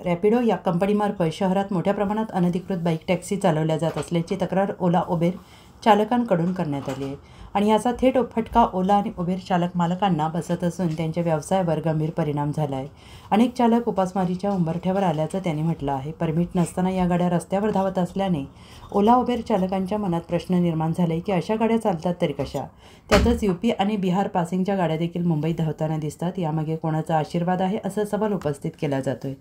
रॅपिडो या कंपनीमार्फत शहरात मोठ्या प्रमाणात अनधिकृत बाईक टॅक्सी चालवल्या जात असल्याची तक्रार ओला उबेर चालकांकडून करण्यात आली आहे आणि याचा थेट फटका ओला आणि उबेर चालक मालकांना बसत असून त्यांच्या व्यवसायावर गंभीर परिणाम झाला आहे। अनेक चालक उपासमारीच्या उंबरठ्यावर आल्याचं त्यांनी म्हटलं आहे। परमिट नसताना या गाड्या रस्त्यावर धावत असल्याने ओला उबेर चालकांच्या मनात प्रश्न निर्माण झाले की अशा गाड्या चालतात तरी कशा। त्यातच यूपी आणि बिहार पासिंगच्या गाड्या देखील मुंबईत धावताना दिसतात। यामागे कोणाचा आशीर्वाद आहे असा सवाल उपस्थित केला जातोय।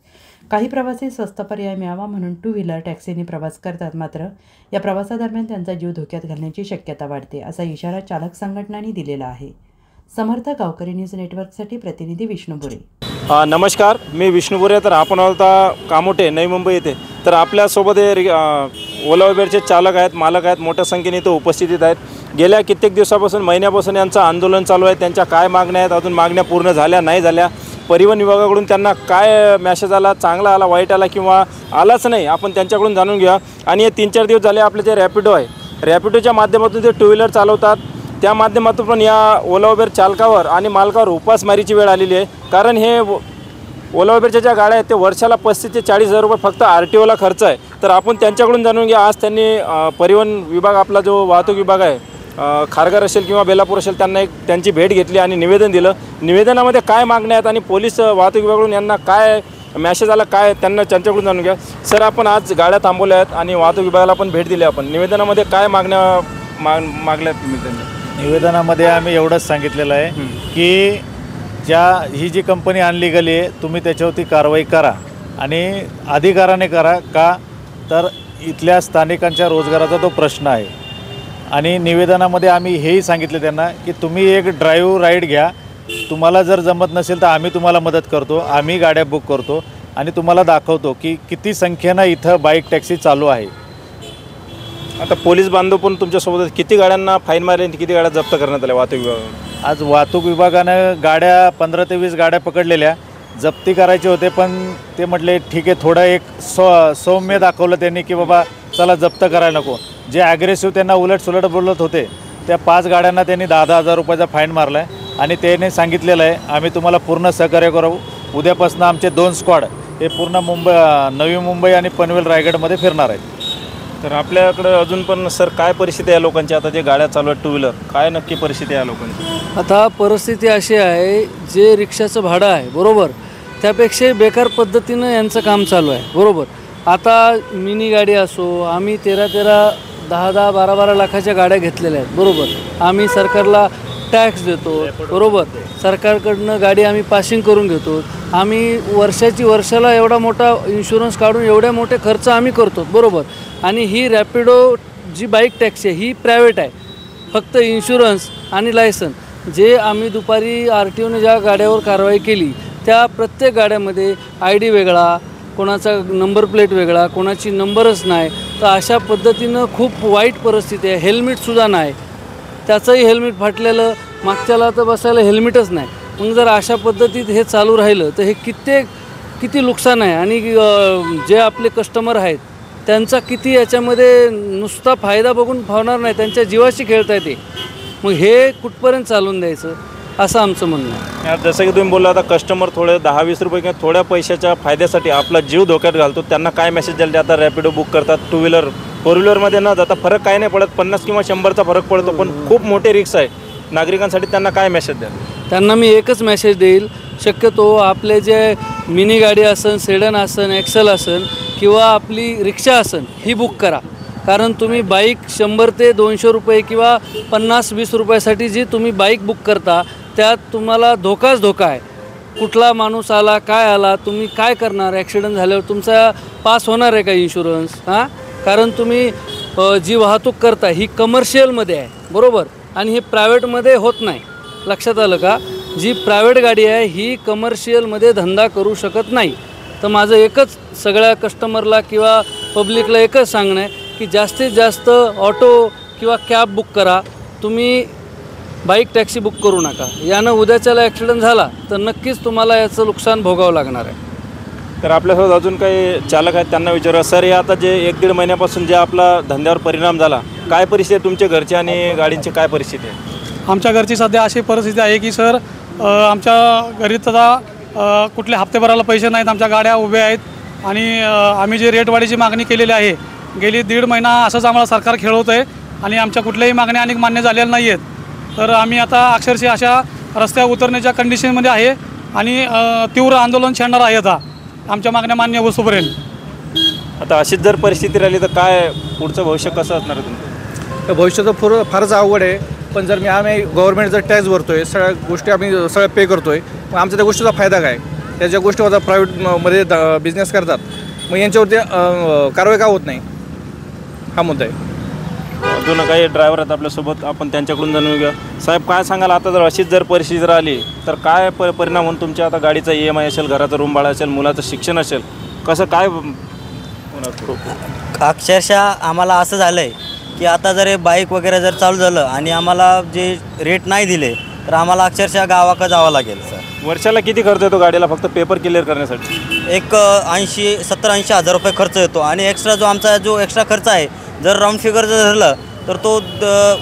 काही प्रवासी स्वस्त पर्याय मिळावा म्हणून टू व्हीलर टॅक्सीने प्रवास करतात, मात्र या प्रवासादरम्यान त्यांचा जीव धोक्यात घालण्याची शक्यता वाढते असा इशारा चालक संघटनांनी दिलेला आहे। समर्थ गावकरी न्यूज नेटवर्कसाठी प्रतिनिधी विष्णू बुरे। नमस्कार, मी विष्णू बुरे। तर आपण आता कामोठे नवी मुंबई येथे तर आपल्यासोबत ओला उबेरचे चालक आहेत, मालक आहेत, मोठ्या संख्येने इथे उपस्थित आहेत। गेल्या कित्येक दिवसापासून महिन्यापासून यांचं आंदोलन चालू आहे। त्यांच्या काय मागण्या आहेत, अजून मागण्या पूर्ण झाल्या नाही झाल्या, परिवहन विभागाकडून त्यांना काय मेसेज आला, चांगला आला, वाईट आला किंवा आलाच नाही, आपण त्यांच्याकडून जाणून घेऊया। आणि हे 3-4 दिवस झाले आपले जे रॅपिडो आहे, रॅपिडोच्या माध्यमातून ते टू व्हीलर चालवतात, त्या माध्यमातून पण या ओला उबेर चालकावर आणि मालकावर उपासमारीची वेळ आलेली आहे। कारण हे ओला उबेरच्या ज्या गाड्या आहेत ते वर्षाला 35,000 ते 40,000 रुपये फक्त RTOला खर्च आहे। तर आपण त्यांच्याकडून जाणून घ्या। आज त्यांनी परिवहन विभाग, आपला जो वाहतूक विभाग आहे, खारघर असेल किंवा बेलापूर असेल, त्यांना त्यांची भेट घेतली आणि निवेदन दिलं। निवेदनामध्ये काय मागण्या आहेत आणि पोलीस वाहतूक विभागाकडून यांना काय मेसेज आला, काय त्यांच्याकडून जाणून घ्या। सर, आपण आज गाड्या थांबवल्या आहेत आणि वाहतूक विभागाला पण भेट दिली आपण, निवेदनामध्ये काय मागण्या मागल्या तुम्ही त्यांनी? निवेदनामध्ये आम्ही एवढंच सांगितलेलं आहे की ही जी कंपनी अनलिगल आहे, तुम्ही त्याच्यावरती कारवाई करा आणि अधिकाराने करा। का तर इथल्या स्थानिकांच्या रोजगाराचा तो प्रश्न आहे। आणि निवेदनामध्ये आम्ही हेही सांगितले त्यांना की तुम्ही एक ड्राईव्ह राईड घ्या, तुम्हाला जर जमत नसेल तर आम्ही तुम्हाला मदत करतो, आम्ही गाड्या बुक करतो आणि तुम्हाला दाखवतो की किती संख्येनं इथं बाईक टॅक्सी चालू आहे। आता पोलीस बांधव पण तुमच्यासोबत, किती गाड्यांना फाईन मारली, किती गाड्या जप्त करण्यात आल्या वाहतूक विभागाने? आज वाहतूक विभागानं गाड्या 15 ते 20 गाड्या पकडलेल्या, जप्ती करायचे होते, पण ते म्हटले ठीक आहे, थोडं एक सौम्य दाखवलं त्यांनी की बाबा चला जप्त करायला नको। जे ॲग्रेसिव्ह त्यांना उलटसुलट बोलत होते त्या 5 गाड्यांना त्यांनी 10,000 रुपयाचा फाईन मारला आहे आणि त्याने सांगितलेलं आहे आम्ही तुम्हाला पूर्ण सहकार्य करू। उद्यापासून आमचे 2 स्क्वॉड हे पूर्ण नवी मुंबई आणि पनवेल रायगडमध्ये फिरणार आहेत। तर आपल्याकडे अजून पण सर काय परिस्थिती आहे लोकांची, आता जे गाड्या चालू आहेत टू व्हीलर, काय नक्की परिस्थिती आहे लोकांची? आता परिस्थिती अशी आहे, जे रिक्षाचं भाडं आहे बरोबर, त्यापेक्षा बेकार पद्धतीनं यांचं काम चालू आहे बरोबर। आता मिनी गाडी असो, आम्ही 13-13, 10-10, 12-12 लाखाच्या गाड्या घेतलेल्या आहेत बरोबर। आम्ही सरकारला टॅक्स देतो बरोबर, सरकारकडनं गाडी आम्ही पासिंग करून घेतो, आम्ही वर्षाला एवढा मोठा इन्शुरन्स काढून एवढे मोठे खर्च आम्ही करतो बरोबर। आणि ही रॅपिडो जी बाईक टॅक्सी आहे ही प्रायव्हेट आहे, फक्त इन्शुरन्स आणि लायसन। जे आम्ही दुपारी RTOने ज्या गाड्यावर कारवाई केली त्या प्रत्येक गाड्यामध्ये ID वेगळा, कोणाचा नंबर प्लेट वेगळा, कोणाची नंबरच नाही। तर अशा पद्धतीनं खूप वाईट परिस्थिती आहे। हेल्मेटसुद्धा नाही, त्याचंही हेल्मेट फाटलेलं, मागच्याला तर बसायला हेल्मेटच नाही। मग जर अशा पद्धतीत हे चालू राहिलं तर हे किती नुकसान आहे आणि जे आपले कस्टमर आहेत त्यांचा किती याच्यामध्ये नुसता फायदा बघून फावणार नाही, त्यांच्या जीवाशी खेळता येते। मग हे कुठपर्यंत चालून द्यायचं असं आमचं म्हणणं आहे। जसं की तुम्ही बोलला, आता कस्टमर थोडे 10-20 रुपये किंवा थोड्या पैशाच्या फायद्यासाठी आपला जीव धोक्यात घालतो, त्यांना काय मेसेज द्याल? आता रॅपिडो बुक करतात, टू व्हीलर 4 व्हीलरमध्ये न जाता फरक काय नाही पडत, 50 किंवा 100चा फरक पडतो, पण खूप मोठे रिक्स आहे नागरिकांसाठी, त्यांना काय मेसेज द्याल? त्यांना मी एकच मेसेज देईल, शक्यतो आपले जे मिनी गाडी असेल, सेडन असेल, एक्सेल असेल किंवा आपली रिक्षा असेल ही बुक करा। कारण तुम्ही बाईक 100 ते 200 रुपये किंवा 50-20 रुपयासाठी जी तुम्ही बाईक बुक करता त्यात तुम्हाला धोकाच धोका आहे। कुठला माणूस आला, काय आला, तुम्ही काय करणार? ॲक्सिडेंट झाल्यावर तुमचा पास होणार आहे का इन्शुरन्स? कारण तुम्ही जी वाहतूक करता ही कमर्शियलमध्ये आहे बरोबर, आणि हे प्रायव्हेटमध्ये होत नाही। लक्षात आलं का? जी प्रायव्हेट गाडी आहे ही कमर्शियलमध्ये धंदा करू शकत नाही। तर माझं एकच सगळ्या कस्टमरला किंवा पब्लिकला एकच सांगणं आहे की जास्तीत जास्त ऑटो किंवा कॅब बुक करा, तुम्ही बाईक टॅक्सी बुक करू नका। यानं उद्याच्याला ॲक्सिडेंट झाला तर नक्कीच तुम्हाला याचं नुकसान भोगावं लागणार आहे। तर आपल्यासोबत अजून काही चालक आहेत, त्यांना विचारूया। सर, हे आता जे 1-1.5 महिन्यापासून जे आपला धंद्यावर परिणाम झाला, काय परिस्थिती आहे तुमच्या घरची आणि गाडींची काय परिस्थिती आहे? आमच्या घरची सध्या अशी परिस्थिती आहे की सर, आमच्या घरी आता कुठले हप्ते भरायला पैसे नाहीत, आमच्या गाड्या उभ्या आहेत आणि आम्ही जे रेटवाढीची मागणी केलेली आहे गेली 1.5 महिना असंच आम्हाला सरकार खेळवतं आहे आणि आमच्या कुठल्याही मागण्या अनेक मान्य झालेल्या नाही आहेत। तर आम्ही आता अक्षरशः अशा रस्त्यावर उतरण्याच्या कंडिशनमध्ये आहे आणि तीव्र आंदोलन छेडणार आहे आता आमच्या मागण्या मान्य होईपर्यंत। आता अशीच जर परिस्थिती राहिली तर काय पुढचं भविष्य कसं असणार आहे तुमचं? भविष्याचं फारच अवघड आहे, पण जर आम्ही गव्हर्नमेंट जर टॅक्स भरतो आहे, सगळ्या गोष्टी आम्ही सगळ्या पे करतो आहे, मग आमचा त्या गोष्टीचा फायदा काय? त्या ज्या गोष्टी आता प्रायव्हेटमध्ये बिझनेस करतात मग यांच्यावरती कारवाई का होत नाही, हा मुद्दा आहे। अजून काही ड्रायव्हर आहेत आपल्यासोबत, आपण त्यांच्याकडून जाणून घेऊया। साहेब काय सांगाल, आता जर अशीच जर परिस्थिती राहिली तर काय परिणाम होऊन तुमच्या आता गाडीचा EMI असेल, घराचं रूम भाडं असेल, मुलाचं शिक्षण असेल, कसं काय होणार? अक्षरशः आम्हाला असं झालं आहे की आता जर बाईक वगैरे जर चालू झालं आणि आम्हाला जे रेट नाही दिले तर आम्हाला अक्षरशः गावाकडे जावं लागेल सर। वर्षाला किती खर्च येतो गाडीला फक्त पेपर क्लिअर करण्यासाठी? एक 70-80 हजार रुपये खर्च येतो आणि एक्स्ट्रा जो एक्स्ट्रा खर्च आहे जर राऊंड फिगर जर धरलं तर तो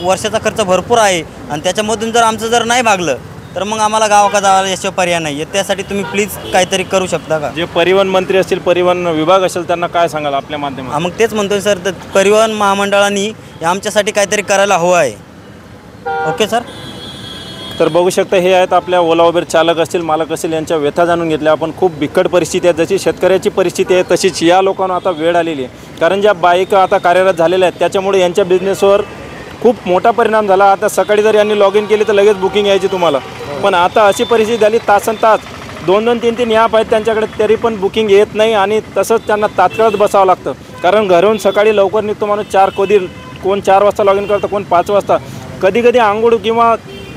वर्षाचा खर्च भरपूर आहे आणि त्याच्यामधून जर आमचं जर नाही भागलं तर मग आम्हाला गावाकडे जायला याशिवाय पर्याय नाही आहे। त्यासाठी तुम्ही प्लीज काहीतरी करू शकता का? जे परिवहन मंत्री असतील, परिवहन विभाग असेल, त्यांना काय सांगाल आपल्या माध्यमातून? मग तेच म्हणतोय सर, तर परिवहन महामंडळाने आमच्यासाठी काहीतरी करायला हवं आहे। Okay sir. तर बघू शकता, हे आहेत आपल्या ओला उबेर चालक असतील, मालक असतील, यांच्या व्यथा जाणून घेतल्या आपण। खूप बिकट परिस्थिती आहे, जशी शेतकऱ्याची परिस्थिती आहे तशीच या लोकांना आता वेळ आलेली आहे, कारण ज्या बाईक आता कार्यरत झालेल्या आहेत त्याच्यामुळे यांच्या बिझनेसवर खूप मोठा परिणाम झाला। आता सकाळी जर यांनी लॉग इन केली तर लगेच बुकिंग यायची तुम्हाला, पण आता अशी परिस्थिती झाली, तासन तास 2-2, 3-3 ॲप आहेत त्यांच्याकडे, तरी पण बुकिंग येत नाही आणि तसंच त्यांना तात्काळच बसावं लागतं, कारण घरून सकाळी लवकर निघतो माणूस 4, कोण 4 वाजता लॉग इन करतं, कोण 5 वाजता, कधी कधी आंघोळ किंवा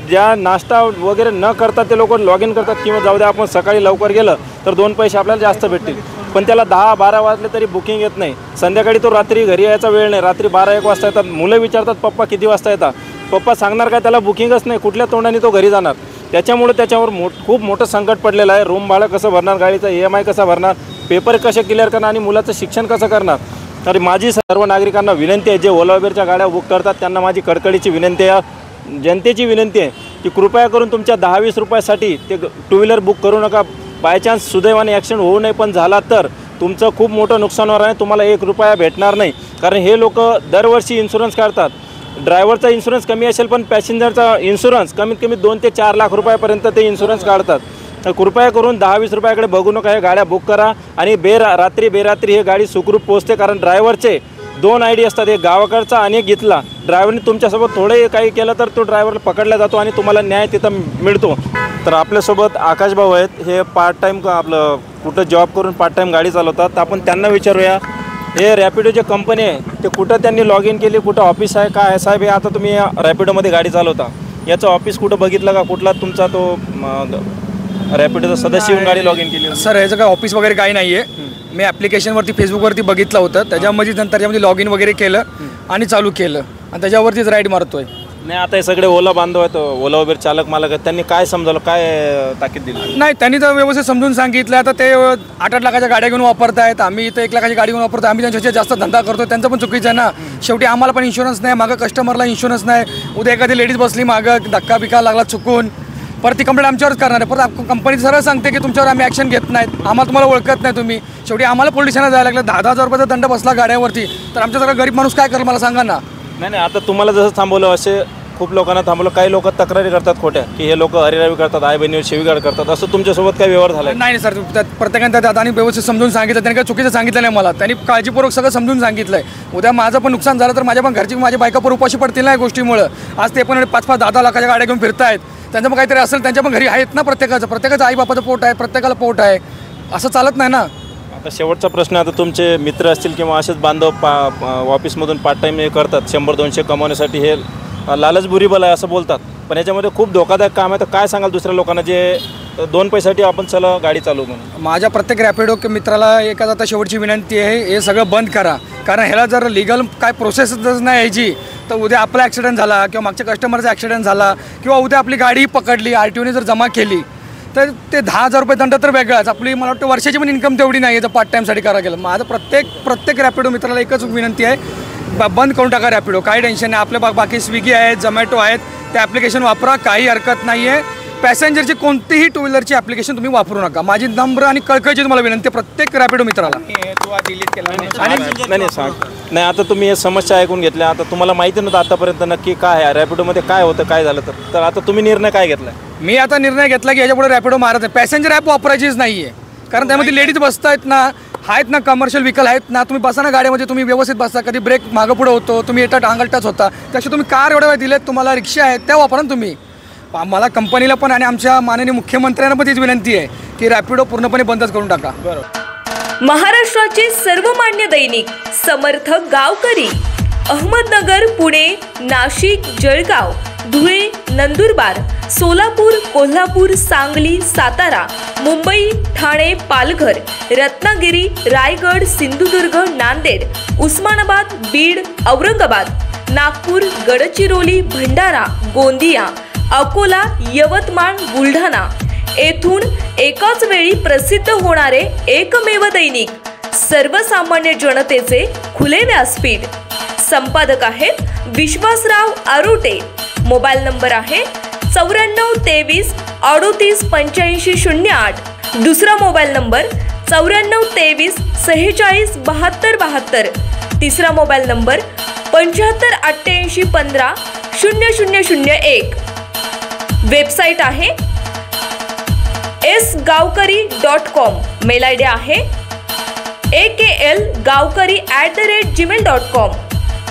ज्या नाश्ता वगैरे न करतात ते लोक लॉग इन करतात, किंवा जाऊ द्या आपण सकाळी लवकर गेलं तर 2 पैसे आपल्याला जास्त भेटतील, पण त्याला 10-12 वाजले तरी बुकिंग येत नाही। संध्याकाळी तो रात्री घरी यायचा वेळ नाही, रात्री 12-1 वाजता येतात, मुलं विचारतात पप्पा किती वाजता येतात, पप्पा सांगणार काय, त्याला बुकिंगच नाही, कुठल्या तोंडाने तो घरी जाणार? त्याच्यामुळे त्याच्यावर खूप मोठं संकट पडलेलं आहे। रूम भाडं कसं भरणार, गाडीचा EMI कसा भरणार, पेपर कसे क्लिअर करणार आणि मुलाचं शिक्षण कसं करणार? तर माझी सर्व नागरिकांना विनंती आहे, जे ओला उबेरच्या गाड्या बुक करतात त्यांना माझी कडकडीची विनंती आहे, जनतेची विनंती आहे की कृपया करून तुमच्या 10-20 रुपयासाठी ते 2 व्हीलर बुक करू नका। बायचान्स सुदैवाने ॲक्सिडेंट होऊ नये, पण झाला तर तुमचं खूप मोठं नुकसान होणार आहे, तुम्हाला 1 रुपया भेटणार नाही, कारण हे लोक दरवर्षी इन्शुरन्स काढतात। ड्रायव्हरचा इन्शुरन्स कमी असेल पण पॅसेंजरचा इन्शुरन्स कमीत कमी 2 ते 4 लाख रुपयापर्यंत ते इन्शुरन्स काढतात। तर कृपया करून 10-20 रुपयाकडे बघू नका, हे गाड्या बुक करा आणि बेरात्री हे गाडी सुखरूप पोहोचते, कारण ड्रायव्हरचे 2 ID असतात, एक गावाकडचा आणि एक इथला। ड्रायव्हरने तुमच्यासोबत थोडे काही केलं तर तो ड्रायव्हर पकडला जातो आणि तुम्हाला न्याय तिथं मिळतो। तर आपल्यासोबत आकाश भाऊ आहेत, हे पार्ट टाईम आपलं कुठं जॉब करून पार्ट टाईम गाडी चालवतात, तर आपण त्यांना विचारूया, हे रॅपिडो जे कंपनी आहे ते कुठं त्यांनी लॉग इन केली, कुठं ऑफिस आहे, काय आहे? साहेब, हे आता तुम्ही रॅपिडोमध्ये गाडी चालवता, याचं ऑफिस कुठं बघितलं का, कुठला तुमचा तो रॅपिडोचा सदस्य येऊन गाडी लॉग इन केली? सर, याचं काय ऑफिस वगैरे काही नाही आहे, मी ॲप्लिकेशनवरती फेसबुकवरती बघितलं होतं, त्याच्यामध्ये नंतर त्याच्यामध्ये लॉग इन वगैरे केलं आणि चालू केलं आणि त्याच्यावरतीच राईड मारतोय। नाही, आता हे सगळे ओला बांधव आहेत, ओला उबेर चालक मालक आहेत, त्यांनी काय समजावलं, काय ताकीद दिली? नाही, त्यांनी तर व्यवस्थित समजून सांगितलं। आता ते 8-8 लाखाच्या गाड्या घेऊन वापरतायत, आम्ही इथं 1 लाखाची गाडी घेऊन वापरतो, आम्ही त्यांच्याशी जास्त धंदा करतो, त्यांचं पण चुकीचं आहे ना। शेवटी आम्हाला पण इन्शुरन्स नाही, मागं कस्टमरला इन्शुरन्स नाही, उद्या एखादी लेडीज बसली मागं, धक्का बिका लागला चुकून, परत ती कंप्लेंट आमच्यावरच करणार आहे, परत कंपनी सरळ सांगते की तुमच्यावर आम्ही ॲक्शन घेत नाहीत, आम्हाला तुम्हाला ओळखत नाही तुम्ही। शेवटी आम्हाला पोलीस स्टेशनला जायला लागलं, 10-10 हजार रुपयाचा दंड बसला गाड्यावरती, तर आमच्यासारखा गरीब माणूस काय करेल मला सांगा ना। नाही, आता तुम्हाला जसं थांबवलं असे खूप लोकांना थांबवलं, काही लोक तक्रारी करतात खोट्या, की हे लोक हरिरावी करतात, आई बहिणीवर शिवीगाळ करतात, असं तुमच्यासोबत काय व्यवहार झाला? नाही सर, प्रत्येकाने दादानी व्यवस्थित समजून सांगितलं, त्यांनी काय चुकीचं सांगितलं नाही मला, त्यांनी काळजीपूर्वक सगळं समजून सांगितलं आहे। उद्या माझं पण नुकसान झालं तर माझ्या पण घरची माझ्या बायका पण उपाशी पडतील ना या गोष्टीमुळं। आज ते पण 5-5, 10-10 लाखाच्या गाड्या घेऊन फिरतायत, त्यांचं पण काहीतरी असेल, त्यांच्या पण घरी आहेत ना, प्रत्येकाचं आई बापाचं पोट आहे, प्रत्येकाला पोट आहे, असं चालत नाही ना। आता शेवटचा प्रश्न, आता तुमचे मित्र असतील किंवा असेच बांधव ऑफिसमधून पार्ट टाईम हे करतात 100-200 कमावण्यासाठी, हे लालच बुरी बल आहे असं बोलतात, पण याच्यामध्ये खूप धोकादायक काम आहे, तर काय सांगाल दुसऱ्या लोकांना जे 2 पैशासाठी आपण चला गाडी चालू म्हणून? माझ्या प्रत्येक रॅपिडो मित्राला एखादा आता शेवटची विनंती आहे, हे सगळं बंद करा, कारण ह्याला जर लिगल काय प्रोसेसच नाही यायची तर उद्या आपला ॲक्सिडेंट झाला किंवा मागच्या कस्टमरचा ॲक्सिडेंट झाला किंवा उद्या आपली गाडी पकडली, RTOने जर जमा केली तर ते 10,000 रुपये दंड तर वेगळाच, आपली मला वाटतं वर्षाची पण इन्कम तेवढी नाही आहे जर पार्ट टाईमसाठी करायला गेलं। माझं प्रत्येक रॅपिडो मित्राला एकच विनंती आहे, बंद करून टाका रॅपिडो, काही टेन्शन नाही, आपल्या बाकी स्विगी आहेत, झोमॅटो आहेत, ते ॲप्लिकेशन वापरा, काही हरकत नाही आहे, पॅसेंजरची कोणतीही टू व्हीलरची ॲप्लिकेशन तुम्ही वापरू नका. माझी नम्र आणि कळकळीची तुम्हाला विनंती प्रत्येक रॅपिडो मित्राला. नाही सांग नाही, आता तुम्ही हे समस्या ऐकून घेतल्या. आता तुम्हाला माहिती नव्हतं आतापर्यंत नक्की काय आहे रॅपिडोमध्ये काय होतं काय झालं तर आता तुम्ही निर्णय काय घेतला? मी आता निर्णय घेतला की याच्यापुढे रॅपिडो मारत आहे. पॅसेंजर ॲप वापरायचीच नाही आहे, कारण त्यामध्ये लेडीज बसतायत ना, आहेत ना, कमर्शियल व्हेकल आहेत ना, तुम्ही बसा ना गाडीमध्ये, तुम्ही व्यवस्थित बसता. कधी ब्रेक मागं पुढे होतो, तुम्ही येतात टांगल टच होता. त्याशी तुम्ही कार एवढ्या वेळ दिलेत, तुम्हाला रिक्षा आहेत त्या वापरा ना तुम्ही. मला कंपनीला पण आणि आमच्या माननीय मुख्यमंत्र्यांना पण तीच विनंती आहे की रॅपिडो पूर्णपणे बंदच करून टाका. महाराष्ट्राचे सर्वमान्य दैनिक समर्थ गावकरी अहमदनगर, पुणे, नाशिक, जळगाव, धुळे, नंदुरबार, सोलापूर, कोल्हापूर, सांगली, सातारा, मुंबई, ठाणे, पालघर, रत्नागिरी, रायगड, सिंधुदुर्ग, नांदेड, उस्मानाबाद, बीड, औरंगाबाद, नागपूर, गडचिरोली, भंडारा, गोंदिया, अकोला, यवतमाळ, बुलढाणा येथून एकाच वेळी प्रसिद्ध होणारे एकमेव दैनिक, सर्वसामान्य जनतेचे खुले व्यासपीठ. संपादक आहेत विश्वासराव आरोटे. मोबाईल नंबर आहे 9423 38 85 08. दुसरा मोबाईल नंबर 9423 46 72 72. तिसरा मोबाईल नंबर 75 88 15 0001. वेबसाईट आहे sgavkari.com. मेल आय डी आहे akl gavkari@gmail.com.